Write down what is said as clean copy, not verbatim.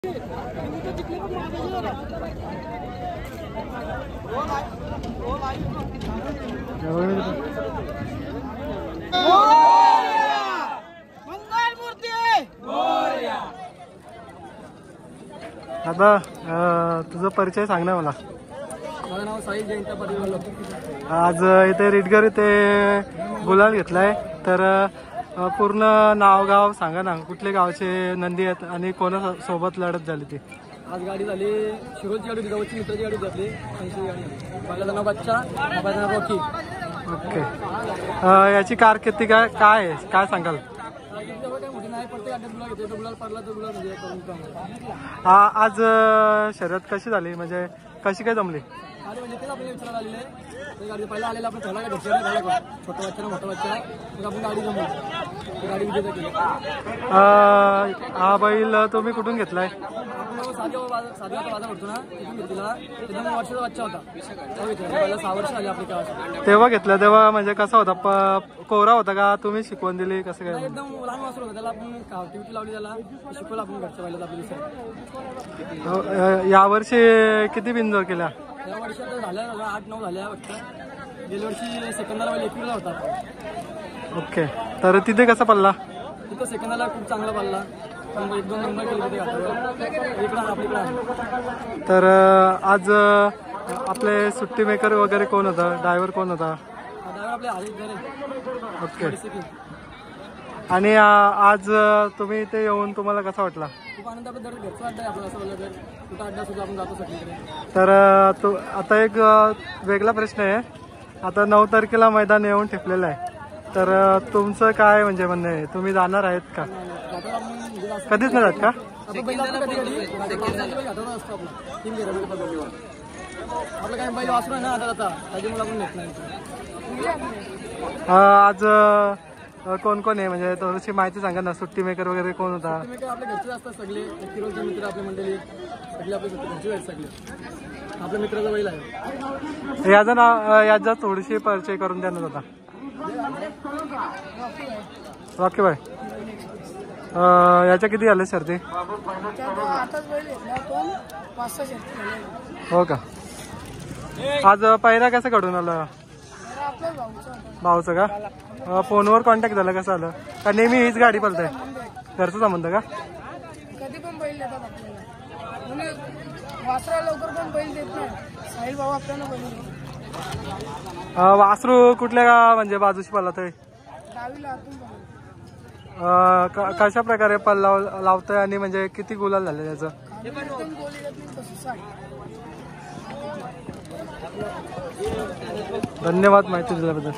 आता तुझा परिचय सांग ना मला। माझं नाव साई जयंत परिवार। आज इथे रिटगर इथे गुलाल घेतलाय, तर पूर्ण नाव गाव सांगा ना, कुठले गावचे नंदी आहेत आणि कोणा सोबत लढत झाली ती? आज गाडी झाली शिरोजची गाडी, जवळची मित्राची गाडी घेतली, 80 गाडी। पहिला नाव बच्चा, पहिला नाव रॉकी। ओके, याची कारकिर्दी काय सांगाल? आज शर्यत कशी झाली, म्हणजे कशी काय जमली? गाडी पहिला आलेला आपण पहिला काय छोटा बच्चा मोठा बच्चा, मग आपण गाडी जमवली, गाडी विजेता केली। हा बैल तुम्ही कुठून घेतलाय? साध्या बाजार होतो ना, तिथून घेतलेला। एकदम वर्षाचा बच्चा होता, पहिला 6 वर्ष झाली आपली तेव्हा। तेव्हा घेतला तेव्हा म्हणजे कसा होता? कोरा होता का? तुम्ही शिकवून दिली कसं काय? एकदम लहान वासर होता, त्याला आपण टिवटी लावली, त्याला शिकवलं आपण घरच्या पहिल्याच आपली। यावर्षी किती बिनजोड केल्या? या वर्षी आता झाल्या 8-9 झाल्या वाटतं। गेल्या वर्षी सेकंदाला 21ला होता। ओके, तर तिथे कसा पडला? तिथं सेकंदाला खूप चांगला पडला, पण 1-2 नंबर केले तिथे आपल्याकडे। तर आज आपले सुट्टी मेकर वगैरे कोण होता? ड्रायव्हर कोण होता? ड्रायव्हर आपले हरीश। ओके, आणि आज तुम्ही इथे येऊन तुम्हाला कसा वाटला? खूप आनंद, आपलं घरचं अड्डा आहे आपलं, असं बोललं तर कुठं अड्डा सुद्धा आपण जातो सगळीकडे। तर आता एक वेगळा प्रश्न आहे, आता 9 तारखेला मैदान येऊन ठेपलेलं आहे, तर तुमचं काय म्हणजे म्हणणं आहे? तुम्ही जाणार आहेत का? कधीच नाही जात का? आपलं काही बैल वासरू आहे ना आता त्याच्यामुळे आपण नेत नाही। आज कोण कोण आहे, म्हणजे थोडीशी माहिती सांगा ना, सुट्टी मेकर वगैरे कोण होता? आपल्या घरचे असतात सगळे, किरोचे मित्र आपली मंडळी सगळे, आपले घरचे आहेत सगळे, आपल्या मित्राचा बैल आहे। याचं नाव याचा थोडीशी परिचय करून देणार होता। रॉकी बाय, याच्या किती झाले शर्ती? हो का? आज पहिला कसं घडून आलं? भाऊचं का? फोनवर कॉन्टॅक्ट झाला, कसं आलं? का नेहमी हीच गाडी पळते? घरचा संबंध का? कधी पण बैल देतात आपल्याला, वासरा लवकर पण बैल देत नाही, साहिल भाऊ आपल्याला बैल देतो। वासरू कुठल्या का म्हणजे बाजूशी पळत आहे? डावीला कशा प्रकारे पल्ला लावतोय आणि म्हणजे किती गुलाल झाले त्याचं? धन्यवाद माहिती दिल्याबद्दल।